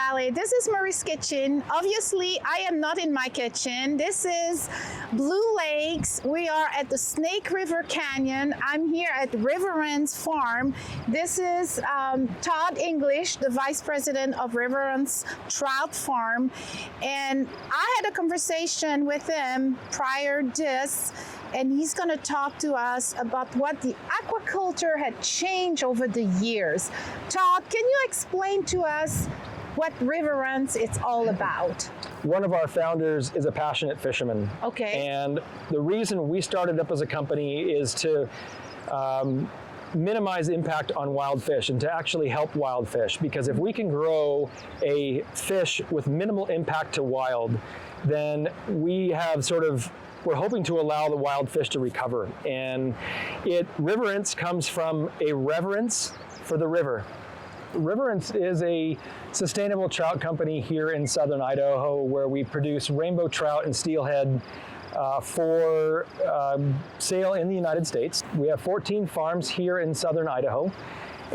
Valley. This is Marie's kitchen. Obviously, I am not in my kitchen. This is Blue Lakes. We are at the Snake River Canyon. I'm here at Riverence Farm. This is Todd English, the Vice President of Riverence Trout Farm. And I had a conversation with him prior to this, and he's going to talk to us about what the aquaculture had changed over the years. Todd, can you explain to us what Riverence is all about? One of our founders is a passionate fisherman. Okay. And the reason we started up as a company is to minimize impact on wild fish and to actually help wild fish. Because if we can grow a fish with minimal impact to wild, then we have we're hoping to allow the wild fish to recover. And Riverence comes from a reverence for the river. Riverence is a sustainable trout company here in southern Idaho where we produce rainbow trout and steelhead for sale in the United States. We have 14 farms here in southern Idaho,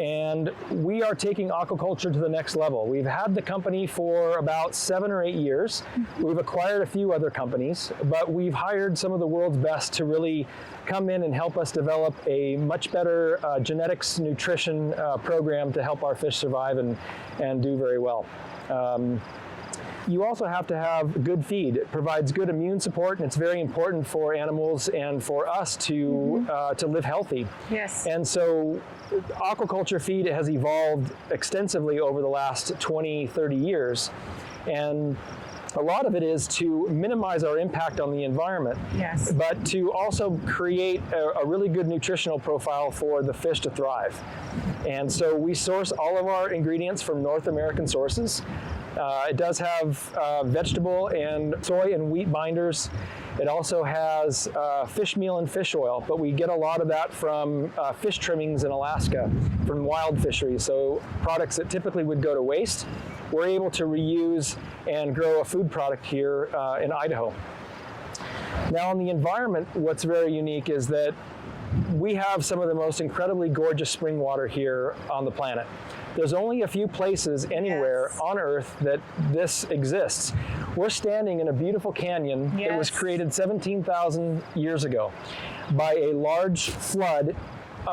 and we are taking aquaculture to the next level. We've had the company for about 7 or 8 years. We've acquired a few other companies, but we've hired some of the world's best to really come in and help us develop a much better genetics nutrition program to help our fish survive and do very well. You also have to have good feed. It provides good immune support, and it's very important for animals and for us to live healthy. Yes. And so aquaculture feed has evolved extensively over the last 20, 30 years. And a lot of it is to minimize our impact on the environment, yes, but to also create a really good nutritional profile for the fish to thrive. And so we source all of our ingredients from North American sources. It does have vegetable and soy and wheat binders. It also has fish meal and fish oil, but we get a lot of that from fish trimmings in Alaska, from wild fisheries. So products that typically would go to waste, we're able to reuse and grow a food product here in Idaho. Now on the environment, what's very unique is that we have some of the most incredibly gorgeous spring water here on the planet. There's only a few places anywhere, yes, on Earth that this exists. We're standing in a beautiful canyon, yes, that was created 17,000 years ago by a large flood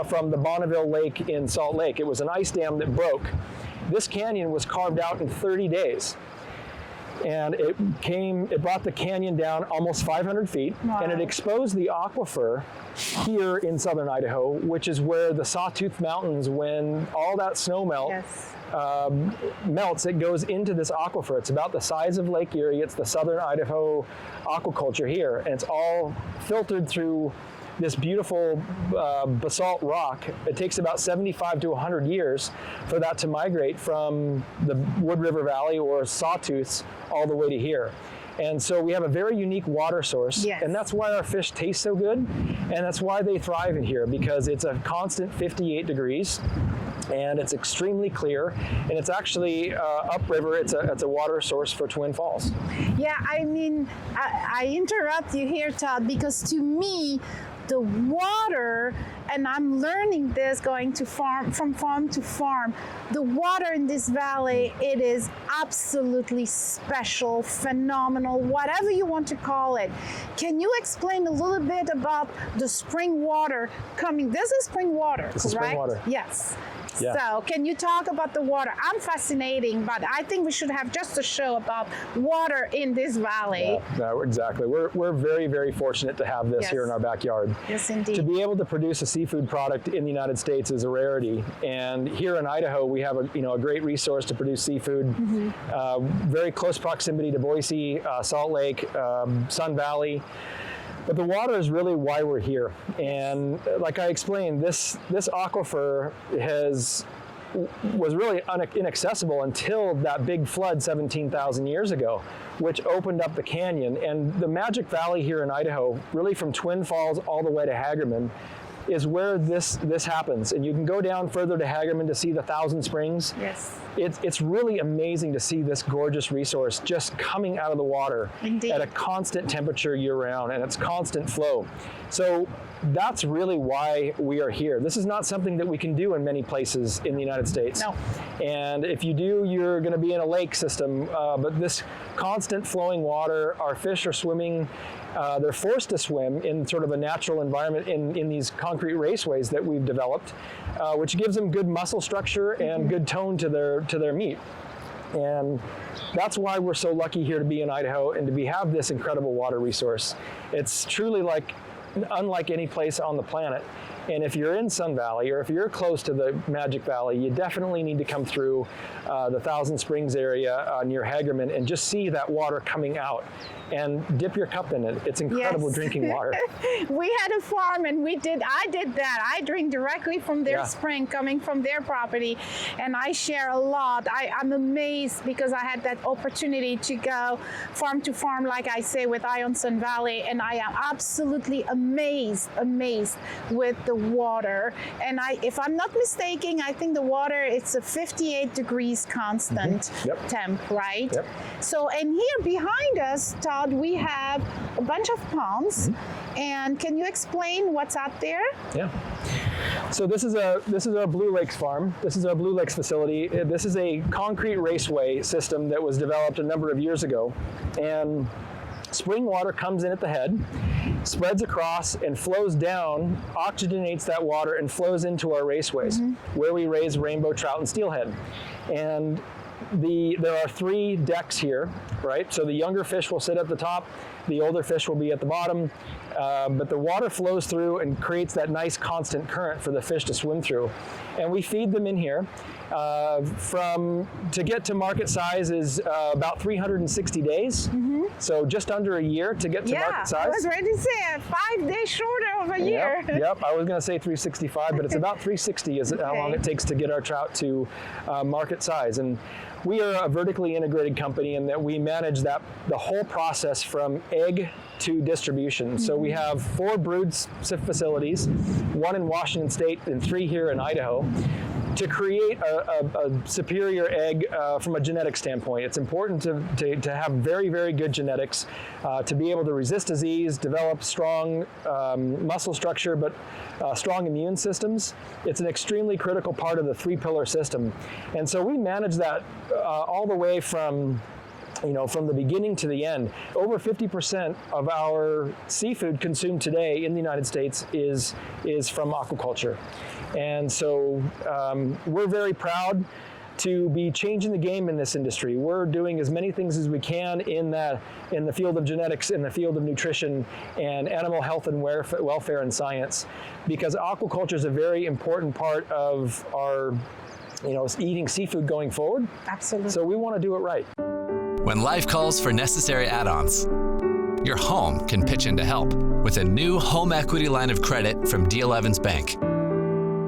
from the Bonneville Lake in Salt Lake. It was an ice dam that broke. This canyon was carved out in 30 days. And it brought the canyon down almost 500 feet, wow, and it exposed the aquifer here in southern Idaho, which is where the Sawtooth Mountains, when all that snow yes, melts, it goes into this aquifer. It's about the size of Lake Erie. It's the southern Idaho aquaculture here, and it's all filtered through this beautiful basalt rock. It takes about 75 to 100 years for that to migrate from the Wood River Valley or Sawtooths all the way to here. And so we have a very unique water source, yes, and that's why our fish taste so good, and that's why they thrive in here, because it's a constant 58 degrees. And it's extremely clear, and it's actually upriver. It's a water source for Twin Falls. Yeah, I mean, I interrupt you here, Todd, because to me, the water, and I'm learning this going to from farm to farm, the water in this valley, it is absolutely special, phenomenal, whatever you want to call it. Can you explain a little bit about the spring water coming? This is spring water, this correct? Is spring water. Yes. Yeah. So can you talk about the water? I'm fascinating, but I think we should have just a show about water in this valley. Yeah, exactly. We're very, very fortunate to have this, yes, here in our backyard. Yes, indeed. To be able to produce a seafood product in the United States is a rarity. And here in Idaho, we have a great resource to produce seafood. Mm-hmm. Very close proximity to Boise, Salt Lake, Sun Valley. But the water is really why we're here. And like I explained, this aquifer was really inaccessible until that big flood 17,000 years ago, which opened up the canyon. And the Magic Valley here in Idaho, really from Twin Falls all the way to Hagerman, is where this happens. And you can go down further to Hagerman to see the Thousand Springs. Yes. It's really amazing to see this gorgeous resource just coming out of the water. Indeed. At a constant temperature year-round, and it's constant flow. So that's really why we are here. This is not something that we can do in many places in the United States. No. And if you do, you're going to be in a lake system. But this constant flowing water, our fish are swimming. They're forced to swim in sort of a natural environment in these concrete raceways that we've developed, which gives them good muscle structure and good tone to their meat. And that's why we're so lucky here to be in Idaho and to have this incredible water resource. It's truly unlike any place on the planet. And if you're in Sun Valley or if you're close to the Magic Valley, you definitely need to come through the Thousand Springs area near Hagerman and just see that water coming out and dip your cup in it. It's incredible drinking water. We had a farm and I did that. I drink directly from their spring coming from their property, and I share a lot. I'm amazed because I had that opportunity to go farm to farm, like I say, with Ion Sun Valley, and I am absolutely amazed with the water. And if I'm not mistaken, I think the water, it's a 58 degrees constant temp, right? Yep. So, and here behind us, Todd, we have a bunch of ponds. And can you explain what's out there? Yeah. So this is our Blue Lakes farm. This is our Blue Lakes facility. This is a concrete raceway system that was developed a number of years ago. And spring water comes in at the head, spreads across and flows down, oxygenates that water and flows into our raceways where we raise rainbow trout and steelhead. And there are 3 decks here, right? So the younger fish will sit at the top, the older fish will be at the bottom, but the water flows through and creates that nice constant current for the fish to swim through. And we feed them in here. To get to market size is about 360 days. So just under a year to get to market size. I was ready to say 5 days shorter of a year. Yep. I was going to say 365, but it's about 360 is how long it takes to get our trout to market size. And we are a vertically integrated company in that we manage the whole process from egg to distribution. So we have 4 brood facilities, 1 in Washington State and 3 here in Idaho, to create a superior egg from a genetic standpoint. It's important to have very, very good genetics to be able to resist disease, develop strong muscle structure, but strong immune systems. It's an extremely critical part of the 3-pillar system. And so we manage that all the way from the beginning to the end. Over 50% of our seafood consumed today in the United States is from aquaculture. And so we're very proud to be changing the game in this industry. We're doing as many things as we can in the field of genetics, in the field of nutrition and animal health and welfare and science, because aquaculture is a very important part of our eating seafood going forward. Absolutely. So we want to do it right. When life calls for necessary add-ons, your home can pitch in to help with a new home equity line of credit from D.L. Evans Bank.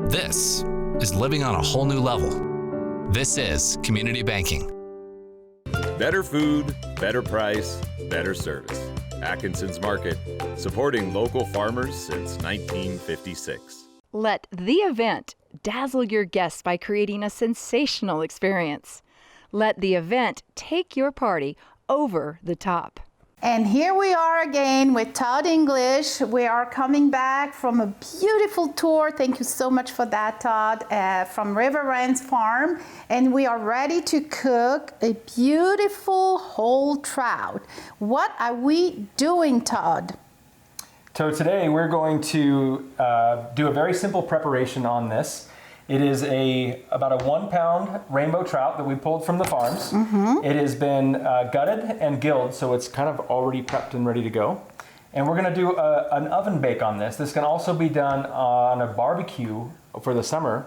This is living on a whole new level. This is community banking. Better food, better price, better service. Atkinson's Market, supporting local farmers since 1956. Let the event dazzle your guests by creating a sensational experience. Let the event take your party over the top. And here we are again with Todd English. We are coming back from a beautiful tour. Thank you so much for that, Todd, from Riverence Farm. And we are ready to cook a beautiful whole trout. What are we doing, Todd? So today we're going to do a very simple preparation on this. It is about a 1 pound rainbow trout that we pulled from the farms. It has been gutted and gilled, so it's kind of already prepped and ready to go. And we're gonna do an oven bake on this. This can also be done on a barbecue for the summer.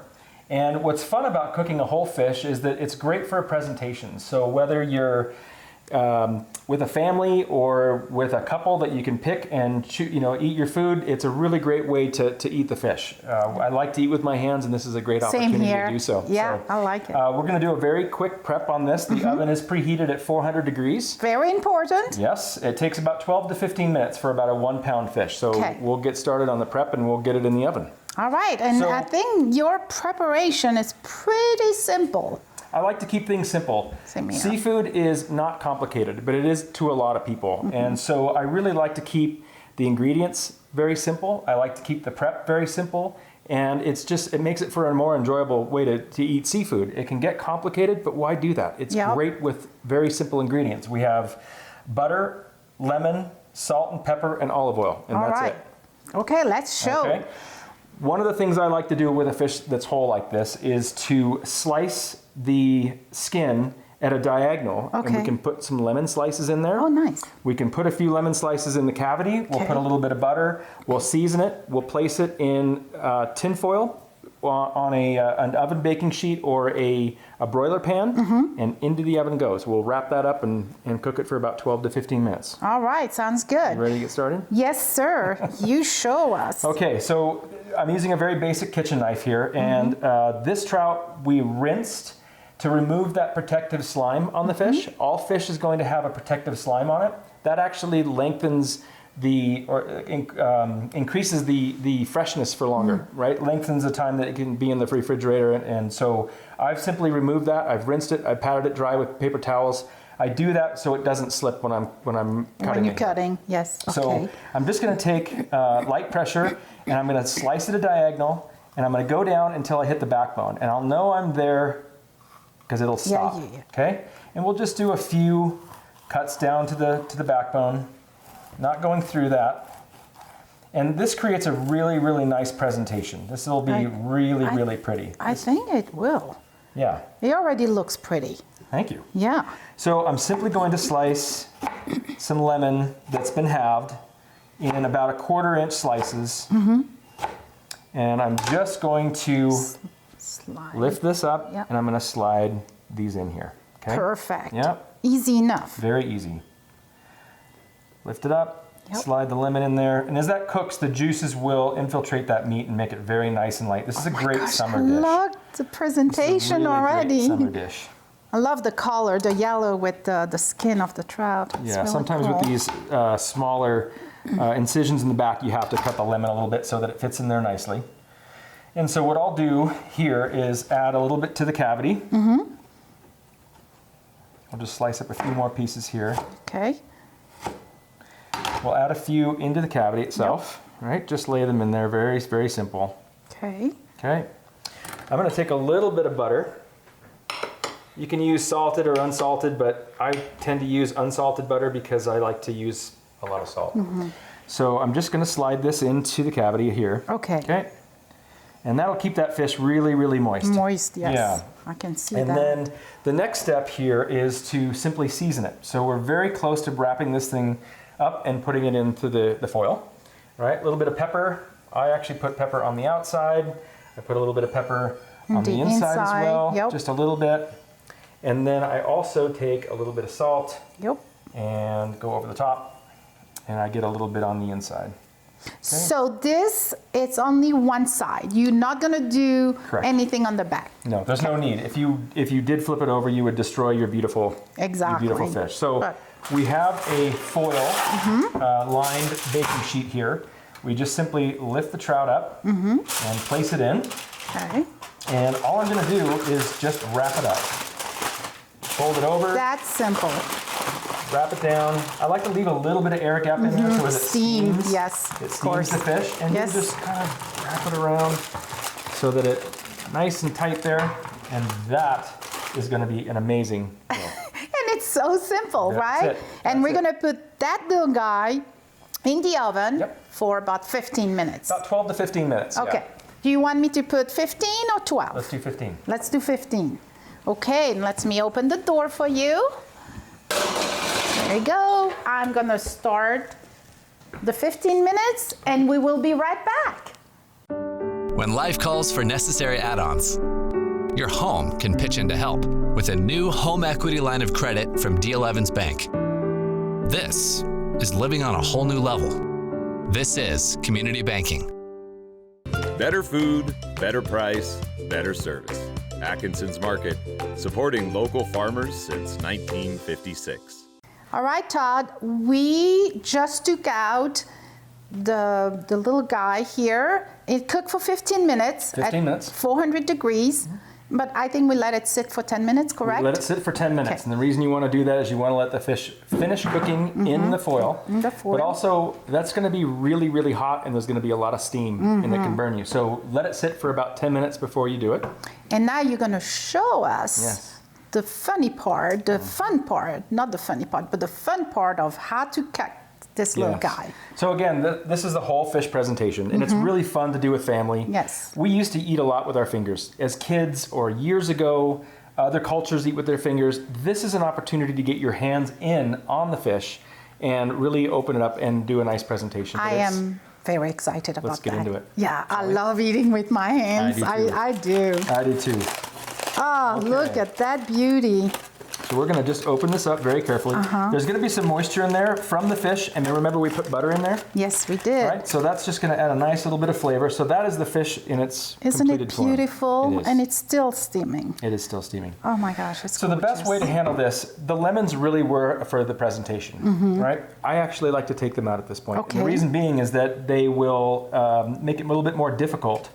And what's fun about cooking a whole fish is that it's great for a presentation. So whether you're with a family or with a couple that you can pick and eat your food, it's a really great way to eat the fish. I like to eat with my hands, and this is a great opportunity to do so. Yeah, I like it. We're going to do a very quick prep on this. The oven is preheated at 400 degrees. Very important. Yes, it takes about 12 to 15 minutes for about a 1 pound fish. So we'll get started on the prep and we'll get it in the oven. All right, and So- I think your preparation is pretty simple. I like to keep things simple. Same here. Seafood is not complicated, but it is to a lot of people. And so I really like to keep the ingredients very simple. I like to keep the prep very simple. And it makes it for a more enjoyable way to eat seafood. It can get complicated, but why do that? It's Yep. great with very simple ingredients. We have butter, lemon, salt and pepper, and olive oil, and All that's right. it. Okay, let's show. Okay. One of the things I like to do with a fish that's whole like this is to slice the skin at a diagonal. And we Okay. can put some lemon slices in there. Oh, nice. We can put a few lemon slices in the cavity. We'll Okay. put a little bit of butter. We'll season it. We'll place it in tin foil on an oven baking sheet or a broiler pan, and into the oven goes. We'll wrap that up and cook it for about 12 to 15 minutes. All right, sounds good. Ready to get started? Yes, sir. You show us. Okay, so I'm using a very basic kitchen knife here, and this trout we rinsed to remove that protective slime on the fish. All fish is going to have a protective slime on it. That actually lengthens increases the freshness for longer, right? Lengthens the time that it can be in the refrigerator, and so I've simply removed that. I've rinsed it. I patted it dry with paper towels. I do that so it doesn't slip when I'm cutting. When you're it. cutting, yes. So Okay. I'm just going to take light pressure and I'm going to slice it a diagonal, and I'm going to go down until I hit the backbone, and I'll know I'm there because it'll stop. yeah. Okay, and we'll just do a few cuts down to the backbone, not going through that. And this creates a really, really nice presentation. This will be really pretty. I think it will. Yeah, It already looks pretty. thank you. Yeah. So I'm simply going to slice some lemon that's been halved in about 1/4 inch slices. And I'm just going to Slide. lift this up, Yep. and I'm going to slide these in here. Okay? Perfect. Yep, Easy enough. very easy. Lift it up, Yep. slide the lemon in there, and as that cooks, the juices will infiltrate that meat and make it very nice and light. This is a great summer dish. Look, the presentation Really already. great summer dish. I love the color, the yellow with the skin of the trout. It's Yeah, really sometimes cool. with these smaller incisions in the back, you have to cut the lemon a little bit so that it fits in there nicely. And so what I'll do here is add a little bit to the cavity. I'll just slice up a few more pieces here. Okay. We'll add a few into the cavity itself, right? Just lay them in there, very, very simple. Okay. Okay. I'm gonna take a little bit of butter. You can use salted or unsalted, but I tend to use unsalted butter because I like to use a lot of salt. So I'm just gonna slide this into the cavity here. Okay. Okay. And that'll keep that fish really, really moist. Moist, yes. Yeah. I can see And that. then the next step here is to simply season it. So we're very close to wrapping this thing up and putting it into the foil. Right? A little bit of pepper. I actually put pepper on the outside. I put a little bit of pepper on the inside as well. Yep. Just a little bit. And then I also take a little bit of salt Yep. and go over the top, and I get a little bit on the inside. So this, it's only one side. You're not gonna do Correct. anything on the back. No, there's no need. If you did flip it over, you would destroy your beautiful, Exactly. your beautiful fish. So But- we have a foil lined baking sheet here. We just simply lift the trout up and place it in. Okay. And all I'm gonna do is just wrap it up. Fold it over, That's simple. wrap it down. I like to leave a little bit of air gap in there so as it Steam, steams. yes, It of steams course. the fish, and Yes. you just kind of wrap it around so that it's nice and tight there. And that is going to be an amazing meal. And it's so simple, That's right? it. And That's we're it. gonna put that little guy in the oven Yep. for about 15 minutes. About 12 to 15 minutes. yeah. Okay. Do you want me to put 15 or 12? Let's do 15. Let's do 15. Okay, and let me open the door for you. There you go. I'm gonna start the 15 minutes and we will be right back. When life calls for necessary add-ons, your home can pitch in to help with a new home equity line of credit from D11's bank. This is living on a whole new level. This is community banking. Better food, better price, better service. Atkinson's Market, supporting local farmers since 1956. All right, Todd, we just took out the little guy here. It cooked for 15 minutes. 15 minutes. 400 degrees. But I think we let it sit for 10 minutes, correct? Let it sit for 10 minutes. Okay. And the reason you want to do that is you want to let the fish finish cooking in the foil. In the foil. But also, that's going to be really, really hot, and there's going to be a lot of steam, and it can burn you. So let it sit for about 10 minutes before you do it. And now you're going to show us Yes. the funny part, the fun part, not the funny part, but the fun part of how to cut this little Yes. guy. So again, this is the whole fish presentation, and it's really fun to do with family. Yes. We used to eat a lot with our fingers. As kids or years ago, other cultures eat with their fingers. This is an opportunity to get your hands in on the fish and really open it up and do a nice presentation. But I it's- am very excited about that. Let's get into it. Yeah, I love eating with my hands. I do too. I do. I do too. Oh, look at that beauty. So we're gonna just open this up very carefully. There's gonna be some moisture in there from the fish, and then remember we put butter in there, Yes, we did. right? So that's just gonna add a nice little bit of flavor. So that is the fish in its Isn't it completed form. beautiful? It is. And it's still steaming. It is still steaming. Oh my gosh, it's So the best way to handle this, the lemons really were for the presentation, right? I actually like to take them out at this point. And Okay. the reason being is that they will make it a little bit more difficult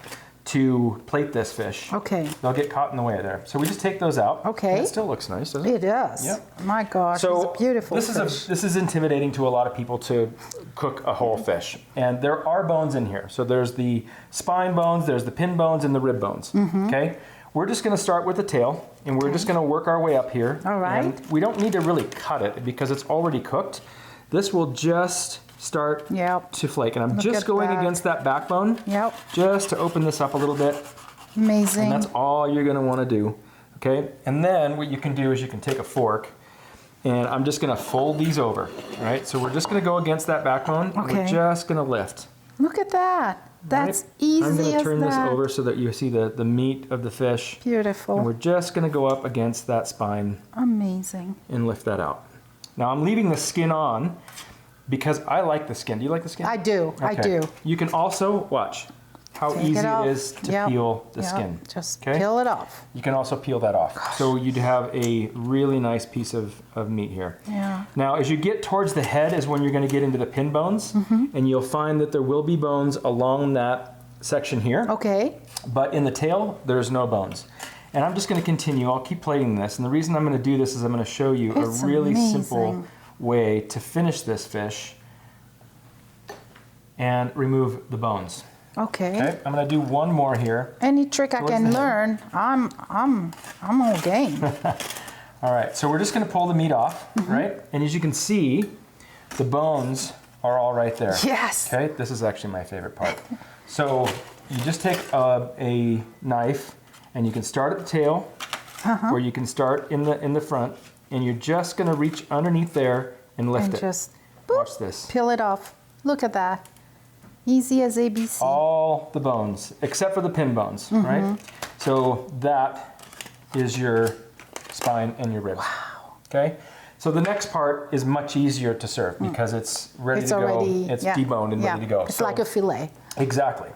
to plate this fish. Okay. They'll get caught in the way there. So we just take those out. Okay. And it still looks nice, doesn't it? It does. Yep. My gosh, So it's a beautiful this fish. this is intimidating to a lot of people to cook a whole fish, and there are bones in here. So there's the spine bones, there's the pin bones, and the rib bones. Mm-hmm. Okay, we're just going to start with the tail, and we're just going to work our way up here. All right. And we don't need to really cut it because it's already cooked. This will just start Yep. to flake, and I'm Look just at going that. against that backbone. Yep. Just to open this up a little bit. Amazing. And that's all you're going to want to do, okay? And then what you can do is you can take a fork, and I'm just going to fold these over, all right? So we're just going to go against that backbone, and we're Okay. just going to lift. Look at that. That's right? easy I'm going to as turn that. this over so that you see the meat of the fish. Beautiful. And we're just going to go up against that spine Amazing. and lift that out. Now I'm leaving the skin on because I like the skin. Do you like the skin? I do. I Okay. do. You can also, watch, how Take easy off. it is to Yep. peel the Yep. skin. Just okay? peel it off. You can also peel that off. So you'd have a really nice piece of meat here. Yeah. Now, as you get towards the head is when you're going to get into the pin bones, Mm-hmm. and you'll find that there will be bones along that section here, Okay. but in the tail, there's no bones. And I'm just going to continue. I'll keep plating this, and the reason I'm going to do this is I'm going to show you It's a really simple amazing. way to finish this fish and remove the bones. Okay. Okay, I'm going to do one more here. Any trick I Towards can the head. learn, I'm all game. All right, so we're just going to pull the meat off, right? And as you can see, the bones are all right there. Yes. Okay, this is actually my favorite part. So you just take a knife, and you can start at the tail, or you can start in the front, and you're just going to reach underneath there and lift And it. just boop, Watch this. peel it off. Look at that. Easy as ABC. All the bones, except for the pin bones, right? So that is your spine and your ribs. Wow. Okay? So the next part is much easier to serve because it's ready It's to go. already It's yeah. deboned and Yeah. ready to go. It's So- like a fillet. Exactly.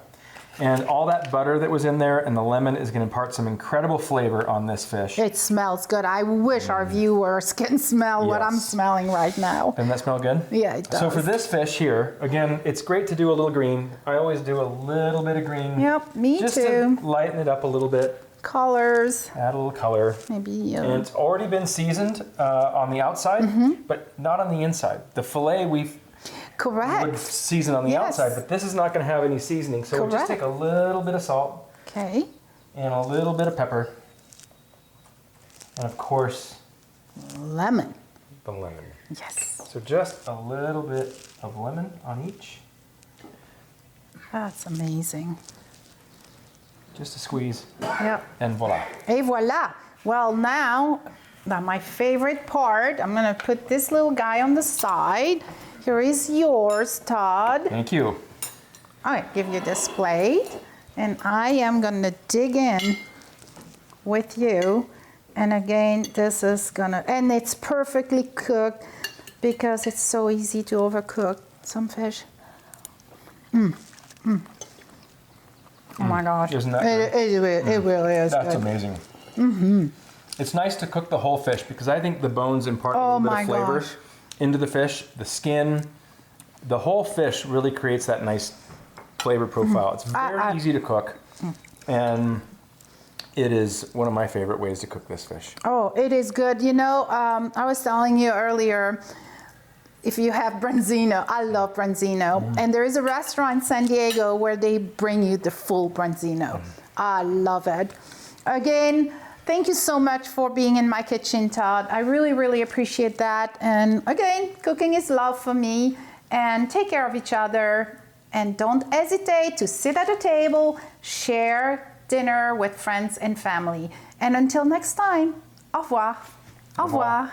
And all that butter that was in there and the lemon is going to impart some incredible flavor on this fish. It smells good. I wish our viewers can smell what I'm Yes. smelling right now. Doesn't that smell good? Yeah, it does. So for this fish here, again, it's great to do a little green. I always do a little bit of green. Yep, me just too. to lighten it up a little bit, Colors, add a little color. maybe. And it's already been seasoned on the outside, Mm-hmm. but not on the inside. The filet we would Correct. season on the Yes. outside, but this is not going to have any seasoning. So we'll just Correct. take a little bit of salt Okay. and a little bit of pepper. And of course, Lemon. the lemon. Yes. So just a little bit of lemon on each. That's amazing. Just a squeeze, Yep. and voila. Et voila. Well, now my favorite part. I'm gonna put this little guy on the side. Here is yours, Todd. Thank you. I give you this plate, and I am gonna dig in with you. And again, this is gonna, and it's perfectly cooked because it's so easy to overcook some fish. Oh my gosh. Isn't that it really is That's good. amazing. Mm-hmm. It's nice to cook the whole fish because I think the bones impart a Oh little bit my of flavor gosh. into the fish, the skin, the whole fish really creates that nice flavor profile. It's very easy to cook, and it is one of my favorite ways to cook this fish. Oh, it is good. You know, I was telling you earlier, if you have branzino, I love branzino. And there is a restaurant in San Diego where they bring you the full branzino. I love it. Again, thank you so much for being in my kitchen, Todd. I really, really appreciate that. And again, cooking is love for me. And take care of each other. And don't hesitate to sit at a table, share dinner with friends and family. And until next time, au revoir. Au revoir.